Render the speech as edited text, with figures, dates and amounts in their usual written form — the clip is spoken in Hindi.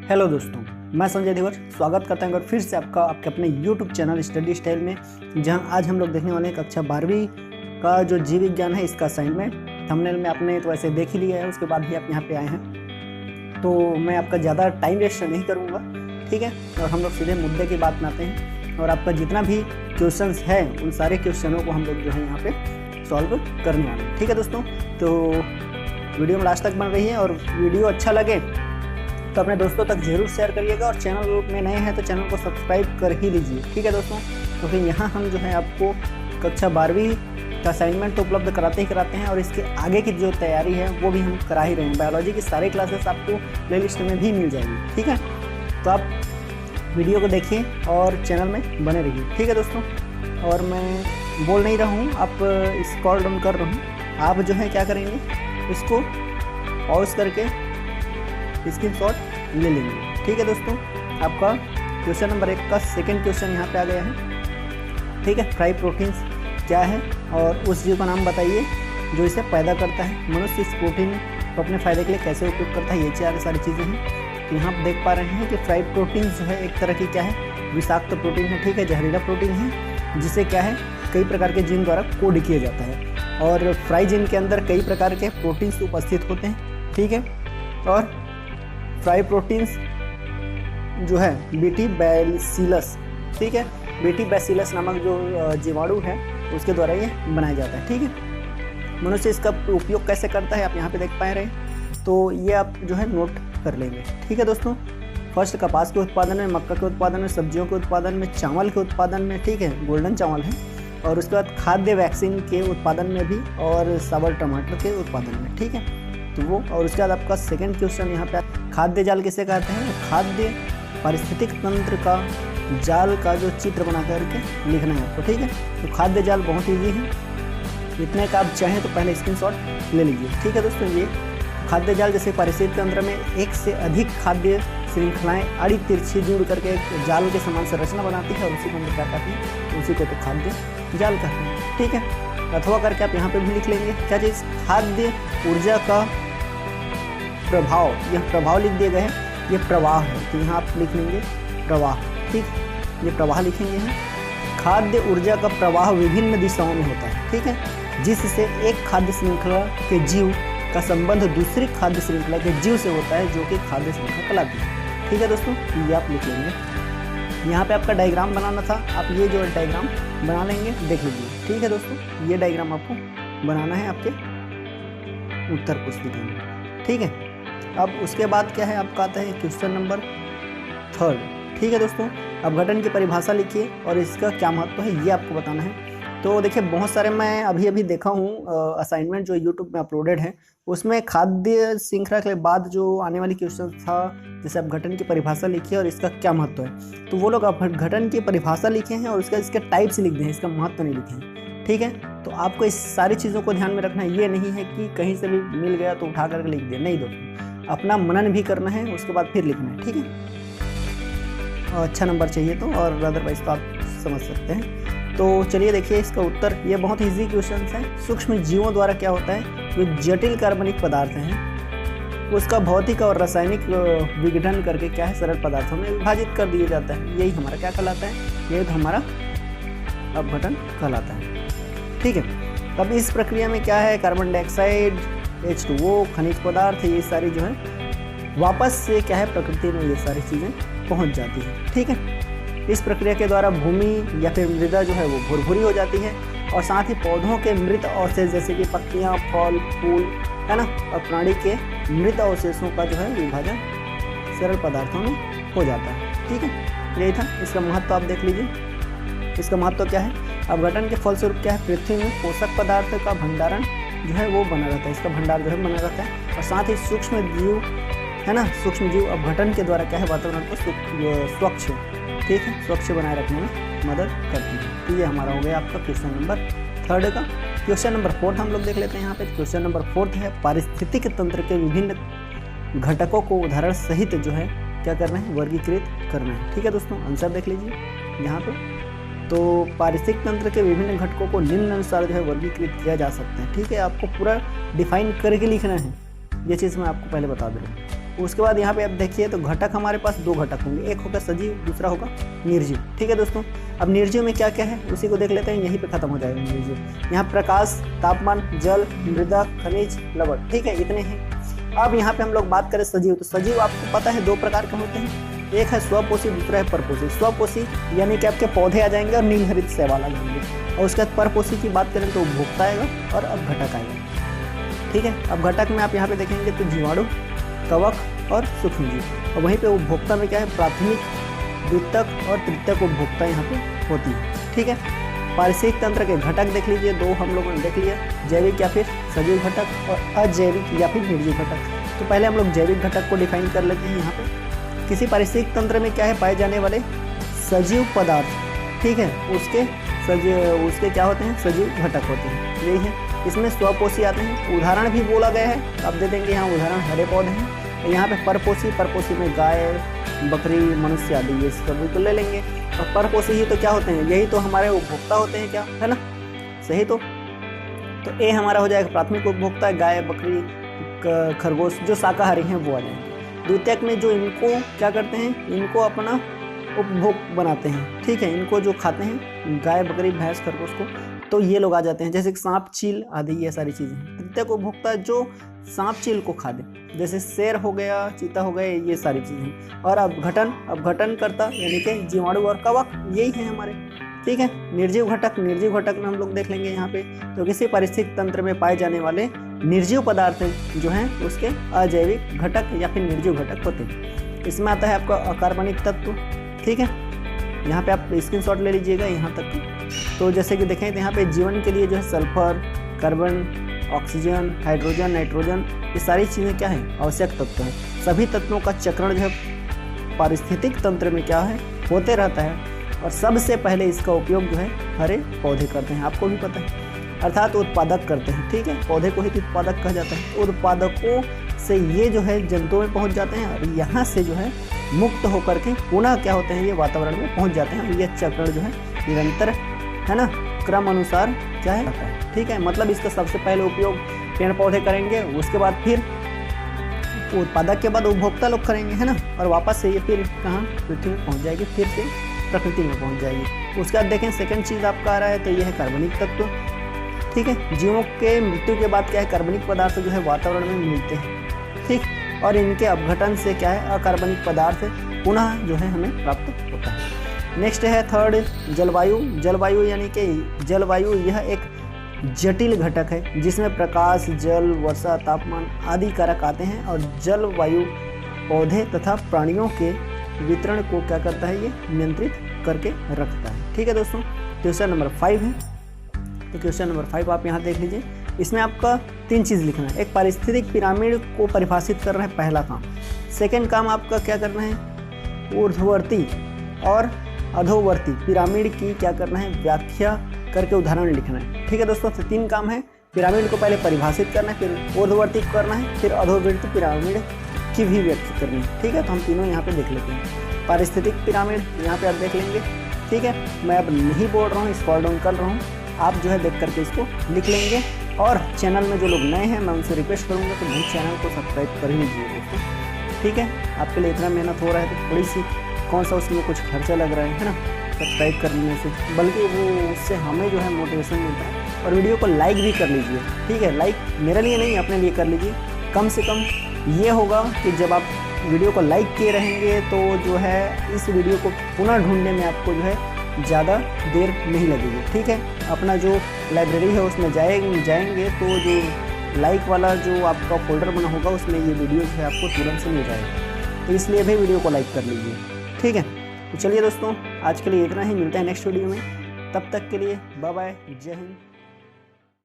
हेलो दोस्तों, मैं संजय देवर स्वागत करता हूँ और फिर से आपके अपने YouTube चैनल स्टडी स्टाइल में, जहां आज हम लोग देखने वाले हैं कक्षा 12वीं का जो जीव विज्ञान है इसका असाइनमेंट। थंबनेल में आपने तो ऐसे देख ही लिया है, उसके बाद ही आप यहाँ पे आए हैं, तो मैं आपका ज़्यादा टाइम वेस्ट नहीं करूँगा, ठीक है। और हम लोग सीधे मुद्दे की बात में आते हैं और आपका जितना भी क्वेश्चंस है उन सारे क्वेश्चनों को हम लोग जो है यहाँ पे सॉल्व करने वाले हैं, ठीक है दोस्तों। तो वीडियो में लास्ट तक बन रही है और वीडियो अच्छा लगे तो अपने दोस्तों तक जरूर शेयर करिएगा और चैनल में नए हैं तो चैनल को सब्सक्राइब कर ही लीजिए, ठीक है दोस्तों। क्योंकि यहाँ हम जो है आपको कक्षा 12वीं का असाइनमेंट तो उपलब्ध कराते हैं और इसके आगे की जो तैयारी है वो भी हम करा ही रहे हैं। बायोलॉजी की सारी क्लासेस आपको प्लेलिस्ट में भी मिल जाएगी, ठीक है। तो आप वीडियो को देखिए और चैनल में बने रहिए, ठीक है दोस्तों। और मैं बोल नहीं रहा हूँ, आप स्क्रॉल डाउन कर रहा हूँ, आप जो है क्या करेंगे, इसको पॉज करके स्क्रीनशॉट ले लेंगे, ठीक है दोस्तों। आपका क्वेश्चन नंबर 1 का सेकंड क्वेश्चन यहाँ पे आ गया है, ठीक है। फ्राई प्रोटीन्स क्या है और उस जीव का नाम बताइए जो इसे पैदा करता है। मनुष्य इस प्रोटीन को अपने फ़ायदे के लिए कैसे उपयोग करता है, ये चार सारी चीज़ें हैं। तो यहाँ आप देख पा रहे हैं कि फ्राई प्रोटीन जो है एक तरह की क्या है, विषाक्त प्रोटीन है, ठीक है, जहरीला प्रोटीन है, जिसे क्या है कई प्रकार के जीन द्वारा कोड किया जाता है। और फ्राई जीन के अंदर कई प्रकार के प्रोटीन्स उपस्थित होते हैं, ठीक है। और फ्राई प्रोटीन्स जो है बीटी बैसिलस, ठीक है, बीटी बैसिलस नामक जो जीवाणु है उसके द्वारा ये बनाया जाता है, ठीक है। मनुष्य इसका उपयोग कैसे करता है आप यहाँ पे देख पा रहे हैं, तो ये आप जो है नोट कर लेंगे, ठीक है दोस्तों। फर्स्ट कपास के उत्पादन में, मक्का के उत्पादन में, सब्जियों के उत्पादन में, चावल के उत्पादन में, ठीक है, गोल्डन चावल है। और उसके बाद खाद्य वैक्सीन के उत्पादन में भी और साबर टमाटर के उत्पादन में, ठीक है। तो वो और उसके बाद आपका सेकंड क्वेश्चन यहाँ पे खाद्य जाल किसे कहते हैं, खाद्य पारिस्थितिक तंत्र का जाल का जो चित्र बना करके लिखना है आपको, ठीक है। तो खाद्य जाल बहुत ईजी है, इतने का आप चाहें तो पहले स्क्रीनशॉट ले लीजिए, ठीक है दोस्तों। ये खाद्य जाल जैसे पारिस्थितिक तंत्र में एक से अधिक खाद्य श्रृंखलाएं आड़ी तिरछी जुड़ करके एक जाल के समान संरचना बनाती है और उसी को हम क्या कहते हैं, उसी को तो खाद्य जाल कहते हैं, ठीक है। अथवा करके आप यहाँ पे भी लिख लेंगे क्या चीज़, खाद्य ऊर्जा का प्रभाव, यह प्रभाव लिख दिए गए हैं, ये प्रवाह है, तो यहाँ आप लिख लेंगे प्रवाह, ठीक, ये प्रवाह लिखेंगे हैं। खाद्य ऊर्जा का प्रवाह विभिन्न दिशाओं में होता है, ठीक है, जिससे एक खाद्य श्रृंखला के जीव का संबंध दूसरी खाद्य श्रृंखला के जीव से होता है जो कि खाद्य श्रृंखला कहलाती है, ठीक है दोस्तों। ये आप लिख लेंगे। यहाँ पे आपका डायग्राम बनाना था, आप ये जो डायग्राम बना लेंगे, देख लीजिए, ठीक है दोस्तों। ये डायग्राम आपको बनाना है आपके उत्तर पुस्तिका में, ठीक है। अब उसके बाद क्या है आपका आता है क्वेश्चन नंबर 3, ठीक है दोस्तों। अपघटन की परिभाषा लिखिए और इसका क्या महत्व है ये आपको बताना है। तो देखिए बहुत सारे मैं अभी देखा हूँ असाइनमेंट जो यूट्यूब में अपलोडेड है, उसमें खाद्य श्रृंखला के बाद जो आने वाली क्वेश्चन था जैसे अपघटन की परिभाषा लिखिए और इसका क्या महत्व है, तो वो लोग अपघटन की परिभाषा लिखे हैं और इसके टाइप्स लिख दें, इसका महत्व नहीं लिखे हैं, ठीक है। तो आपको इस सारी चीज़ों को ध्यान में रखना है, ये नहीं है कि कहीं से भी मिल गया तो उठा करके लिख दे, नहीं दोस्तों, अपना मनन भी करना है, उसके बाद फिर लिखना है, ठीक है। अच्छा नंबर चाहिए तो, और अदरवाइज तो आप समझ सकते हैं। तो चलिए देखिए इसका उत्तर, ये बहुत इजी क्वेश्चन है। सूक्ष्म जीवों द्वारा क्या होता है, जो जटिल कार्बनिक पदार्थ हैं उसका भौतिक और रासायनिक विघटन करके क्या है सरल पदार्थों में विभाजित कर दिया जाता है, यही हमारा क्या कहलाता है, यही तो हमारा अपघटन कहलाता है, ठीक है। अब इस प्रक्रिया में क्या है, कार्बन डाइऑक्साइड, H2O, खनिज पदार्थ, ये सारी जो है वापस से क्या है प्रकृति में ये सारी चीज़ें पहुंच जाती है, ठीक है। इस प्रक्रिया के द्वारा भूमि या फिर मृदा जो है वो भुरभुरी हो जाती है और साथ ही पौधों के मृत अवशेष जैसे कि पत्तियां, फल, फूल, है ना, और प्राणी के मृत अवशेषों का जो है विभाजन सरल पदार्थों में हो जाता है, ठीक है। यही था, इसका महत्व आप देख लीजिए। इसका महत्व क्या है, अपघटन के फलस्वरूप क्या है, पृथ्वी में पोषक पदार्थ का भंडारण जो है वो बना रहता है, इसका भंडार जो है बना रहता है। और साथ ही सूक्ष्म जीव, है ना, सूक्ष्म जीव अपघटन के द्वारा क्या है वातावरण को स्वच्छ, ठीक है, स्वच्छ बनाए रखने में मदद करती है। तो ये हमारा हो गया आपका क्वेश्चन नंबर 3 का। क्वेश्चन नंबर 4 हम लोग देख लेते हैं यहाँ पे। क्वेश्चन नंबर 4 है पारिस्थितिक तंत्र के विभिन्न घटकों को उदाहरण सहित जो है क्या करना है, वर्गीकृत करना है, ठीक है दोस्तों। आंसर देख लीजिए यहाँ पे। तो पारिस्थितिक तंत्र के विभिन्न घटकों को निम्न अनुसार जो है वर्गीकृत किया जा सकता है, ठीक है। आपको पूरा डिफाइन करके लिखना है, ये चीज़ मैं आपको पहले बता दूँ। उसके बाद यहाँ पे आप देखिए तो घटक हमारे पास 2 घटक होंगे, एक होगा सजीव, दूसरा होगा निर्जीव। ठीक है दोस्तों, अब निर्जीव में क्या क्या है उसी को देख लेते हैं, यहीं पे खत्म हो जाएगा निर्जीव। यहाँ प्रकाश, तापमान, जल, मृदा, खनिज, लवण, ठीक है, इतने हैं। अब यहाँ पे हम लोग बात करें सजीव, तो सजीव आपको पता है 2 प्रकार के होते हैं, एक है स्वपोषी, दूसरा है परपोषी। स्वपोषी यानी कि आपके पौधे आ जाएंगे और नीलहरित शैवाल आ जाएंगे, और उसके बाद परपोषी की बात करें तो उपभोक्ता आएगा और अब घटक आएगा। ठीक है, अब घटक में आप यहाँ पे देखेंगे तो जीवाणु, कवक और सूक्ष्मजीव, और वहीं पे उपभोक्ता में क्या है, प्राथमिक, द्वितीयक और तृतीयक उपभोक्ता यहाँ पे होती है। ठीक है, पारिस्थितिक तंत्र के घटक देख लीजिए, 2 हम लोगों ने देख लिया, जैविक या फिर सजीव घटक और अजैविक या फिर निर्जीव घटक। तो पहले हम लोग जैविक घटक को डिफाइन कर लेते हैं। यहाँ पे किसी पारिस्थितिक तंत्र में क्या है, पाए जाने वाले सजीव पदार्थ, ठीक है, उसके क्या होते हैं, सजीव घटक होते हैं, यही है। इसमें स्वपोषी आते हैं, उदाहरण भी बोला गया है, आप दे देंगे यहाँ उदाहरण, हरे पौधे हैं। यहाँ पे परपोषी में गाय, बकरी, मनुष्य आदि ये सभी को ले लेंगे। और परपोषी ही तो क्या होते हैं, यही तो हमारे उपभोक्ता होते हैं, क्या है ना, सही। तो ए हमारा हो जाएगा प्राथमिक उपभोक्ता, गाय, बकरी, खरगोश जो शाकाहारी हैं वो आ जाएंगे। द्वितीयक में जो इनको क्या करते हैं, इनको अपना उपभोग बनाते हैं, ठीक है, इनको जो खाते हैं गाय, बकरी, भैंस, खरगोश को, तो ये लोग आ जाते हैं, जैसे सांप, चील आदि ये सारी चीज़ें। तृतीयक उपभोक्ता जो सांप, चील को खा दे, जैसे शेर हो गया, चीता हो गए, ये सारी चीज़ें। और अब घटन करता यानी कि जीवाणु और कवक, यही है हमारे। ठीक है, निर्जीव घटक में हम लोग देख लेंगे यहाँ पे, तो किसी पारिस्थितिक तंत्र में पाए जाने वाले निर्जीव पदार्थ जो हैं उसके अजैविक घटक या फिर निर्जीव घटक होते हैं। इसमें आता है आपका अकार्बनिक तत्व। ठीक है, यहाँ पे आप स्क्रीनशॉट ले लीजिएगा यहाँ तक। तो जैसे कि देखें तो यहाँ पे जीवन के लिए जो है sulphur, carbon, oxygen, hydrogen, nitrogen, ये सारी चीज़ें क्या है, आवश्यक तत्व हैं। सभी तत्वों का चक्रण जो है पारिस्थितिक तंत्र में क्या है, होते रहता है, और सबसे पहले इसका उपयोग जो है हरे पौधे करते हैं, आपको भी पता है, अर्थात उत्पादक करते हैं। ठीक है, पौधे को ही उत्पादक कहा जाता है। उत्पादकों से ये जो है जंतुओं में पहुँच जाते हैं, और यहाँ से जो है मुक्त होकर के पुनः क्या होते हैं, ये वातावरण में पहुँच जाते हैं, और ये चक्रण जो है निरंतर है ना, क्रम अनुसार क्या है। ठीक है, मतलब इसका सबसे पहले उपयोग पेड़ पौधे करेंगे, उसके बाद फिर उत्पादक के बाद उपभोक्ता लोग करेंगे, है ना, और वापस से ये फिर कहाँ, पृथ्वी में पहुँच जाएगी, फिर से प्रकृति में पहुँच जाएगी। उसके बाद देखें सेकंड चीज़ आपका आ रहा है, तो ये है कार्बनिक तत्व। ठीक है, जीवों के मृत्यु के बाद क्या है, कार्बनिक पदार्थ जो है वातावरण में मिलते हैं। ठीक, और इनके अपघटन से क्या है, अकार्बनिक पदार्थ पुनः जो है हमें प्राप्त होता है। नेक्स्ट है थर्ड जलवायु यानी कि जलवायु यह एक जटिल घटक है जिसमें प्रकाश, जल, वर्षा, तापमान आदि कारक आते हैं, और जलवायु पौधे तथा प्राणियों के वितरण को क्या करता है, ये नियंत्रित करके रखता है। ठीक है दोस्तों, क्वेश्चन नंबर 5 है, तो क्वेश्चन नंबर 5 आप यहाँ देख लीजिए। इसमें आपका 3 चीज़ लिखना है। एक पारिस्थितिक पिरामिड को परिभाषित कर रहा है, पहला काम। सेकेंड काम आपका क्या करना है, ऊर्ध्ववर्ती और अधोवर्ती पिरामिड की क्या करना है, व्याख्या करके उदाहरण लिखना है। ठीक है दोस्तों, तो 3 काम है, पिरामिड को पहले परिभाषित करना है, फिर ऊर्ध्ववर्ती करना है, फिर अधोवर्ती पिरामिड की भी व्याख्या करनी है। ठीक है, तो हम तीनों यहाँ पे देख लेते हैं। पारिस्थितिक पिरामिड यहाँ पे आप देख लेंगे। ठीक है, मैं अब नहीं बोल रहा हूँ, स्क्रॉल डाउन कर रहा हूँ, आप जो है देख करके इसको लिख लेंगे। और चैनल में जो लोग नए हैं मैं उनसे रिक्वेस्ट करूँगा कि भाई चैनल को सब्सक्राइब कर ही लीजिए दोस्तों। ठीक है, आपके लिए इतना मेहनत हो रहा है तो थोड़ी सी कौन सा उसमें कुछ खर्चा लग रहा है ना, सब्सक्राइब करने से, बल्कि वो उससे हमें जो है मोटिवेशन मिलता है। और वीडियो को लाइक भी कर लीजिए। ठीक है, लाइक मेरे लिए नहीं, अपने लिए कर लीजिए। कम से कम ये होगा कि जब आप वीडियो को लाइक किए रहेंगे तो जो है इस वीडियो को पुनः ढूंढने में आपको जो है ज़्यादा देर नहीं लगेगी। ठीक है, अपना जो लाइब्रेरी है उसमें जाएंगे तो जो लाइक वाला जो आपका फोल्डर बना होगा उसमें ये वीडियो जो है आपको तुरंत से मिल जाएगा। तो इसलिए भी वीडियो को लाइक कर लीजिए। ठीक है, तो चलिए दोस्तों, आज के लिए इतना ही, मिलता है नेक्स्ट वीडियो में। तब तक के लिए बाय बाय, जय हिंद।